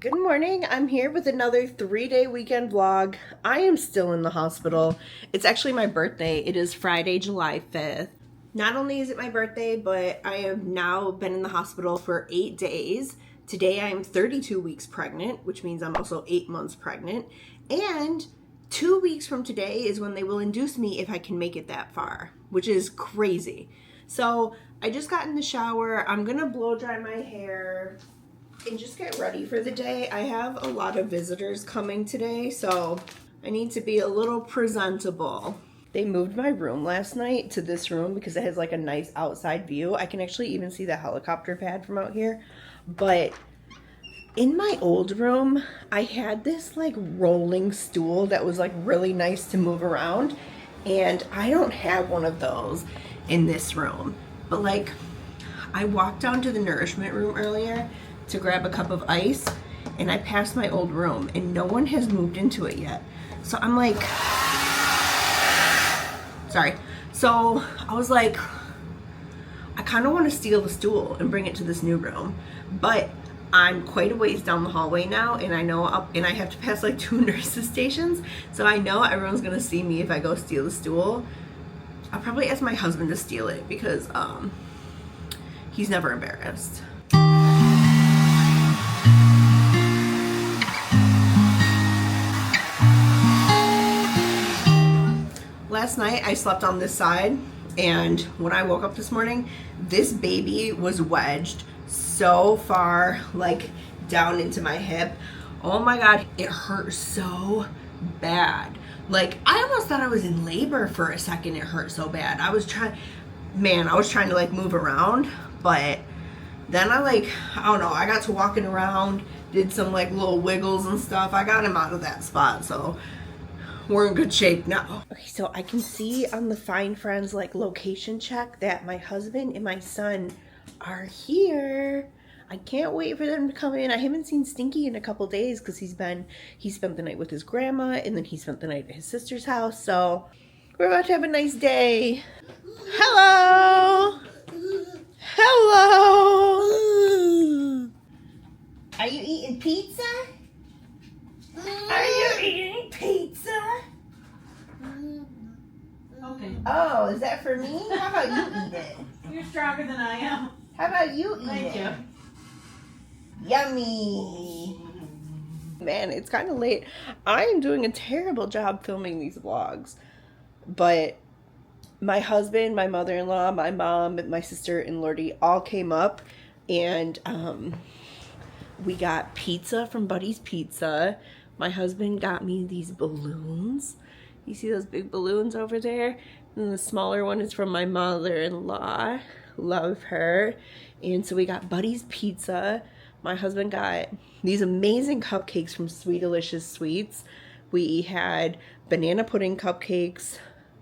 Good morning. I'm here with another 3-day weekend vlog. I am still in the hospital. It's actually my birthday. It is Friday, July 5th. Not only is it my birthday, but I have now been in the hospital for 8 days. Today I am 32 weeks pregnant, which means I'm also 8 months pregnant. And 2 weeks from today is when they will induce me if I can make it that far, which is crazy. So I just got in the shower. I'm gonna blow dry my hair and just get ready for the day. I have a lot of visitors coming today, so I need to be a little presentable. They moved my room last night to this room because it has like a nice outside view. I can actually even see the helicopter pad from out here. But in my old room, I had this like rolling stool that was like really nice to move around. And I don't have one of those in this room. But like, I walked down to the nourishment room earlier to grab a cup of ice, and I passed my old room and no one has moved into it yet. So I'm like, sorry. So I was like, I kind of want to steal the stool and bring it to this new room, but I'm quite a ways down the hallway now, and I know and I have to pass like 2 nurses stations, so I know everyone's gonna see me if I go steal the stool. I'll probably ask my husband to steal it because he's never embarrassed. Last night I slept on this side, and when I woke up this morning, this baby was wedged so far like down into my hip. Oh my god, it hurt so bad. Like, I almost thought I was in labor for a second. It hurt so bad. I was trying to like move around, but then I don't know, I got to walking around, did some like little wiggles and stuff. I got him out of that spot, so we're in good shape now. Okay, so I can see on the Find Friends like location check that my husband and my son are here. I can't wait for them to come in. I haven't seen Stinky in a couple days because he spent the night with his grandma, and then he spent the night at his sister's house. So we're about to have a nice day. Hello. Hello. Are you eating pizza? Are you eating pizza? Okay. Oh, is that for me? How about you eat it? You're stronger than I am. How about you eat Thank it? you. Yummy. Man, it's kind of late. I am doing a terrible job filming these vlogs, but my husband, my mother-in-law, my mom, my sister, and Lordy all came up, and we got pizza from Buddy's Pizza. My husband got me these balloons. You see those big balloons over there? And the smaller one is from my mother-in-law. Love her. And so we got Buddy's Pizza. My husband got these amazing cupcakes from Sweet Delicious Sweets. We had banana pudding cupcakes,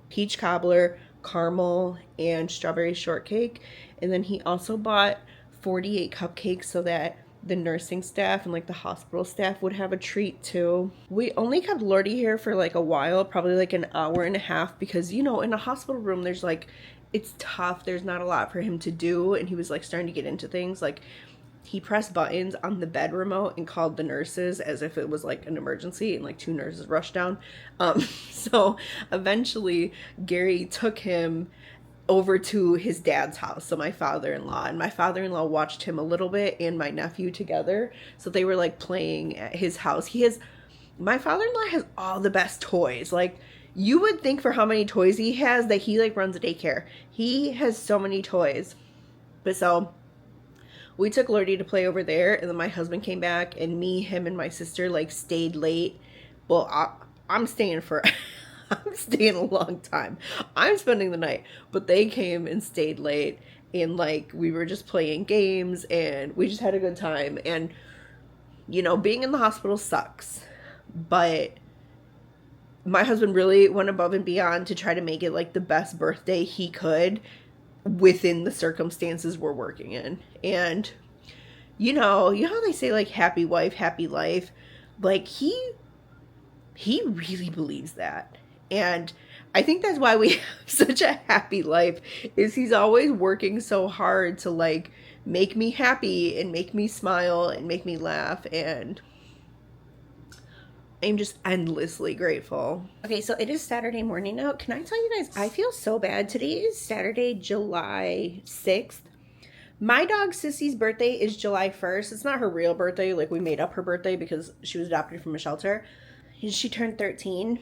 peach cobbler, caramel, and strawberry shortcake. And then he also bought 48 cupcakes so that the nursing staff and like the hospital staff would have a treat too. We only kept Lordy here for like a while, probably like an hour and a half, because you know, in a hospital room there's like, it's tough, there's not a lot for him to do, and he was like starting to get into things. Like, he pressed buttons on the bed remote and called the nurses as if it was like an emergency, and like 2 nurses rushed down. So eventually Gary took him over to his dad's house, so my father-in-law, and my father-in-law watched him a little bit and my nephew together, so they were like playing at his house. My father-in-law has all the best toys. Like, you would think for how many toys he has that he like runs a daycare. He has so many toys. But so we took Lordy to play over there, and then my husband came back, and me, him, and my sister like stayed late. Well, I'm staying for I'm staying a long time. I'm spending the night, but they came and stayed late, and like we were just playing games, and we just had a good time. And you know, being in the hospital sucks, but my husband really went above and beyond to try to make it like the best birthday he could within the circumstances we're working in. And you know how they say like happy wife, happy life? Like he really believes that. And I think that's why we have such a happy life, is he's always working so hard to like make me happy and make me smile and make me laugh, and I'm just endlessly grateful. Okay, so it is Saturday morning now. Can I tell you guys, I feel so bad. Today is Saturday, July 6th. My dog Sissy's birthday is July 1st. It's not her real birthday. Like, we made up her birthday because she was adopted from a shelter. And she turned 13.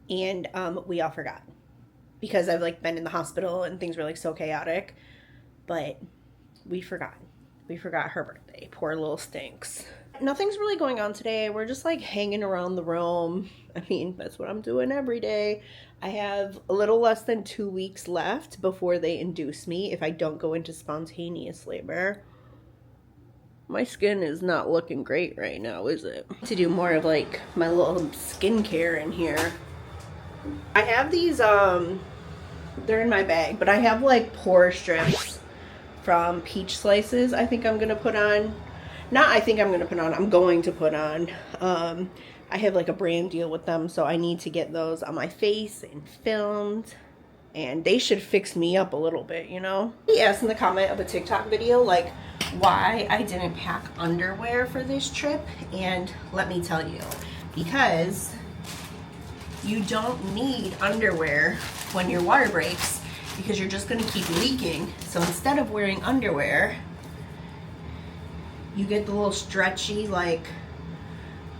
And we all forgot. Because I've, like, been in the hospital and things were, like, so chaotic. But we forgot. We forgot her birthday. Poor little stinks. Nothing's really going on today. We're just, like, hanging around the room. I mean, that's what I'm doing every day. I have a little less than 2 weeks left before they induce me if I don't go into spontaneous labor. My skin is not looking great right now, is it? To do more of, like, my little skincare in here. I have these, they're in my bag, but I have, like, pore strips from Peach Slices I think I'm gonna put on. Not I think I'm gonna put on, I'm going to put on. I have like a brand deal with them, so I need to get those on my face and filmed. And they should fix me up a little bit, you know? He asked in the comment of a TikTok video, like, why I didn't pack underwear for this trip. And let me tell you, because you don't need underwear when your water breaks, because you're just gonna keep leaking. So instead of wearing underwear, you get the little stretchy, like,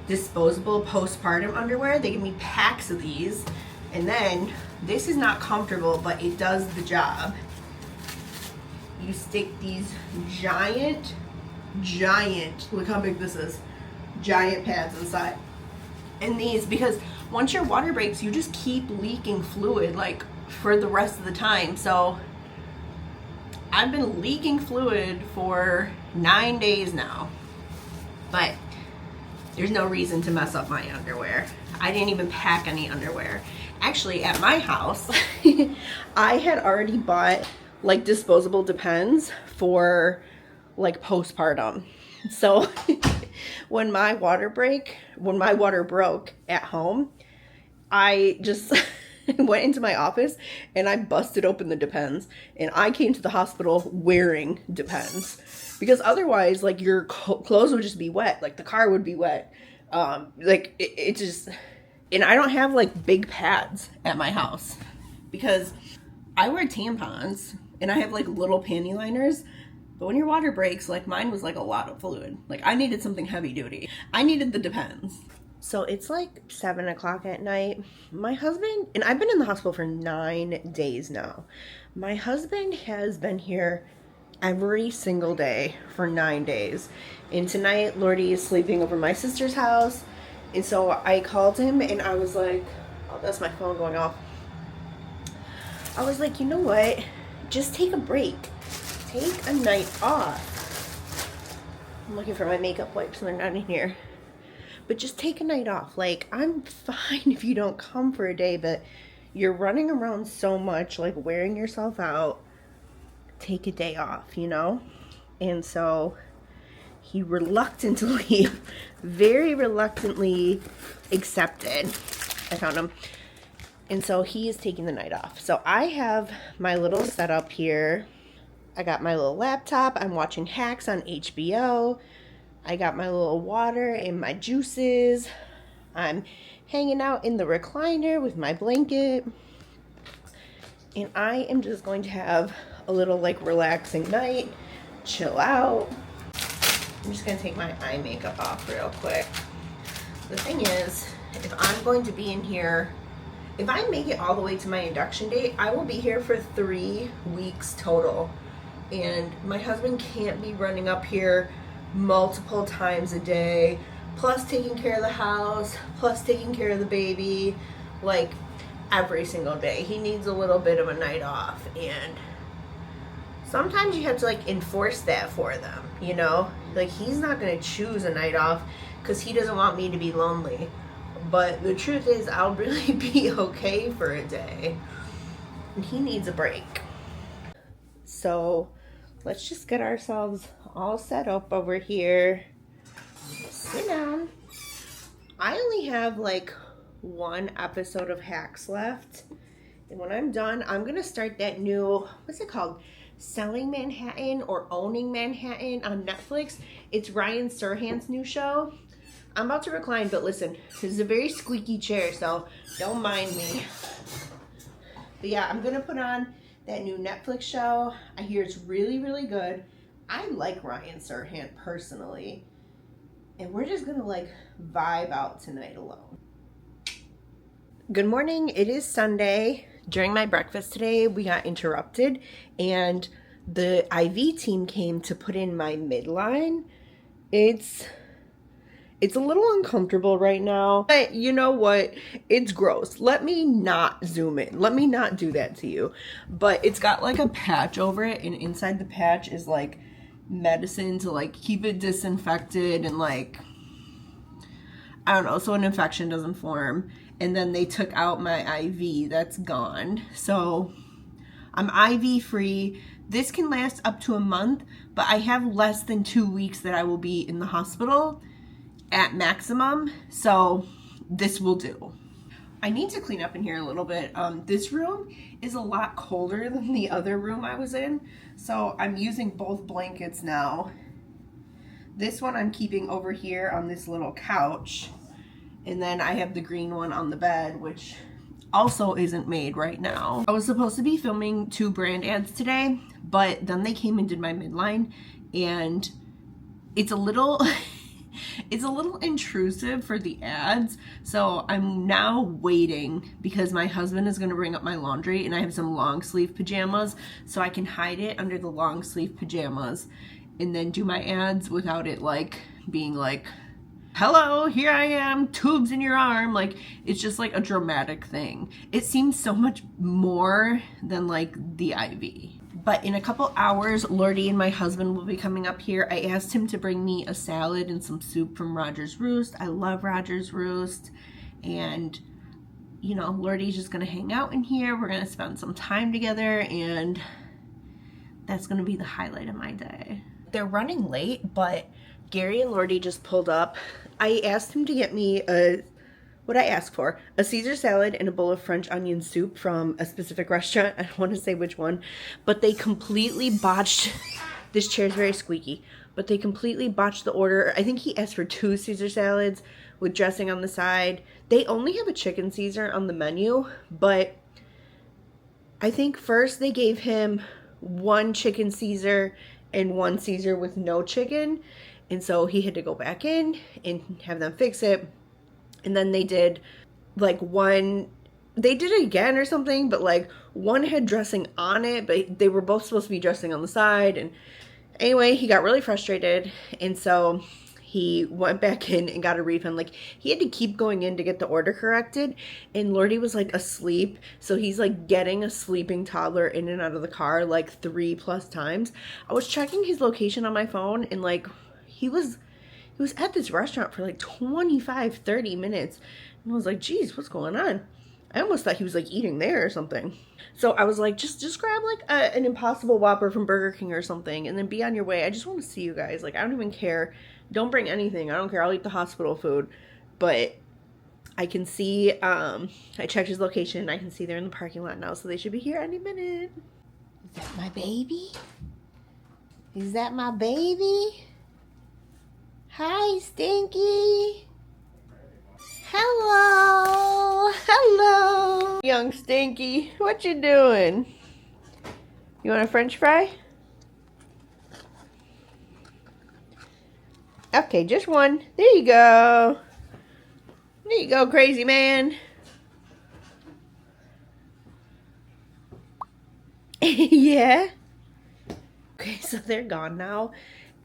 disposable postpartum underwear. They give me packs of these, and then this is not comfortable, but it does the job. You stick these giant, look how big this is, giant pads inside. And these, because once your water breaks, you just keep leaking fluid, like, for the rest of the time. So I've been leaking fluid for 9 days now, but there's no reason to mess up my underwear. I didn't even pack any underwear. Actually, at my house, I had already bought, like, disposable Depends for, like, postpartum. So when my water broke at home, I just went into my office and I busted open the Depends, and I came to the hospital wearing Depends. Because otherwise, like, your clothes would just be wet. Like, the car would be wet. Like, it just... And I don't have, like, big pads at my house. Because I wear tampons. And I have, like, little panty liners. But when your water breaks, like, mine was, like, a lot of fluid. Like, I needed something heavy duty. I needed the Depends. So it's, like, 7 o'clock at night. My husband... And I've been in the hospital for 9 days now. My husband has been here every single day for 9 days. And tonight, Lordy is sleeping over my sister's house. And so I called him and I was like, oh, that's my phone going off. I was like, you know what? Just take a break. Take a night off. I'm looking for my makeup wipes and they're not in here. But just take a night off. Like, I'm fine if you don't come for a day, but you're running around so much, like, wearing yourself out. Take a day off, you know? And so he reluctantly, very reluctantly accepted. I found him. And so he is taking the night off. So I have my little setup here. I got my little laptop. I'm watching Hacks on HBO. I got my little water and my juices. I'm hanging out in the recliner with my blanket. And I am just going to have a little, like, relaxing night, chill out. I'm just gonna take my eye makeup off real quick. The thing is, if I'm going to be in here, if I make it all the way to my induction date, I will be here for 3 weeks total. And my husband can't be running up here multiple times a day, plus taking care of the house, plus taking care of the baby, like, every single day. He needs a little bit of a night off, and sometimes you have to, like, enforce that for them, you know? Like, he's not gonna choose a night off because he doesn't want me to be lonely. But the truth is, I'll really be okay for a day. And he needs a break. So let's just get ourselves all set up over here. Sit down. I only have, like, 1 episode of Hacks left. And when I'm done, I'm gonna start that new, what's it called? Selling Manhattan or Owning Manhattan on Netflix. It's Ryan Serhant's new show. I'm about to recline, but listen, this is a very squeaky chair, so don't mind me. But yeah, I'm gonna put on that new Netflix show. I hear it's really, really good. I like Ryan Serhant personally. And we're just gonna like vibe out tonight alone. Good morning, it is Sunday. During my breakfast today, we got interrupted and the IV team came to put in my midline. It's a little uncomfortable right now, but you know what? It's gross. Let me not zoom in. Let me not do that to you. But it's got like a patch over it, and inside the patch is like medicine to like keep it disinfected and like, I don't know, so an infection doesn't form. And then they took out my IV. That's gone. So I'm IV free. This can last up to a month, but I have less than 2 weeks that I will be in the hospital at maximum, so this will do. I need to clean up in here a little bit. This room is a lot colder than the other room I was in, so I'm using both blankets now. This one I'm keeping over here on this little couch, and then I have the green one on the bed, which also isn't made right now. I was supposed to be filming 2 brand ads today, but then they came and did my midline, and it's a little it's a little intrusive for the ads, so I'm now waiting because my husband is going to bring up my laundry and I have some long sleeve pajamas, so I can hide it under the long sleeve pajamas and then do my ads without it like being like, hello, here I am, tubes in your arm. Like, it's just like a dramatic thing. It seems so much more than like the IV. But in a couple hours, Lordy and my husband will be coming up here. I asked him to bring me a salad and some soup from Roger's Roost. I love Roger's Roost. And, you know, Lordy's just going to hang out in here. We're going to spend some time together, and that's going to be the highlight of my day. They're running late, but Gary and Lordy just pulled up. I asked him to get me what'd I ask for? A Caesar salad and a bowl of French onion soup from a specific restaurant. I don't want to say which one, but they completely botched. This chair's very squeaky, but they completely botched the order. I think he asked for 2 Caesar salads with dressing on the side. They only have a chicken Caesar on the menu, but I think first they gave him 1 chicken Caesar and 1 Caesar with no chicken. And so he had to go back in and have them fix it. And then they did like they did it again or something, but like one had dressing on it, but they were both supposed to be dressing on the side. And anyway, he got really frustrated. And so he went back in and got a refund. Like, he had to keep going in to get the order corrected. And Lordy was like asleep. So he's like getting a sleeping toddler in and out of the car like 3+ times. I was checking his location on my phone, and like he was at this restaurant for like 25-30 minutes. And I was like, geez, what's going on? I almost thought he was like eating there or something. So I was like, just grab like an Impossible Whopper from Burger King or something, and then be on your way. I just want to see you guys. Like, I don't even care. Don't bring anything. I don't care. I'll eat the hospital food. But I can see, I checked his location. I can see they're in the parking lot now, so they should be here any minute. Is that my baby? Is that my baby? Hi, Stinky. Hello. Hello. Young Stinky, what you doing? You want a French fry? Okay, just one. There you go. There you go, crazy man. Yeah. Okay, so they're gone now.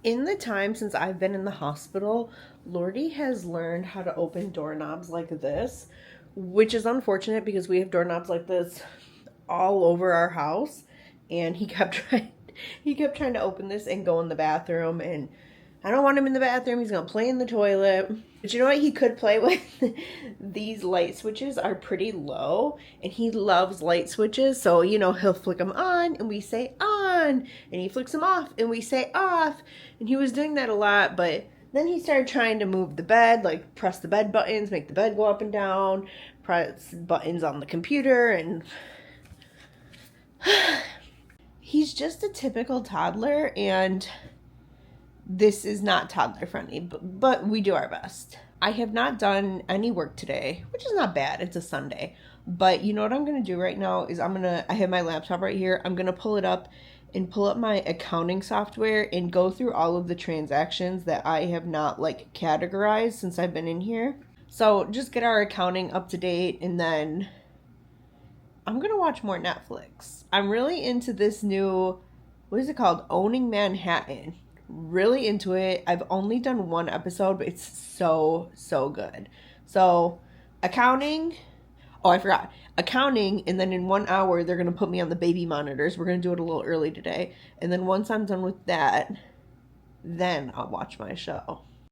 In the time since I've been in the hospital, Lordy has learned how to open doorknobs like this, which is unfortunate because we have doorknobs like this all over our house. And he kept trying to open this and go in the bathroom, and I don't want him in the bathroom. He's gonna play in the toilet. But you know what he could play with? These light switches are pretty low, and he loves light switches. So, you know, he'll flick them on and we say on, and he flicks them off and we say off. And he was doing that a lot, but then he started trying to move the bed, like press the bed buttons, make the bed go up and down, press buttons on the computer, and he's just a typical toddler, and this is not toddler friendly, but we do our best. I have not done any work today, which is not bad. It's a Sunday. But you know what I'm going to do right now is I have my laptop right here. I'm going to pull it up and pull up my accounting software and go through all of the transactions that I have not like categorized since I've been in here. So just get our accounting up to date, and then I'm going to watch more Netflix. I'm really into this new, what is it called? Owning Manhattan. Really into it. I've only done one episode, but it's so, so good. So, accounting. Oh, I forgot. Accounting, and then in 1 hour, they're going to put me on the baby monitors. We're going to do it a little early today. And then once I'm done with that, then I'll watch my show.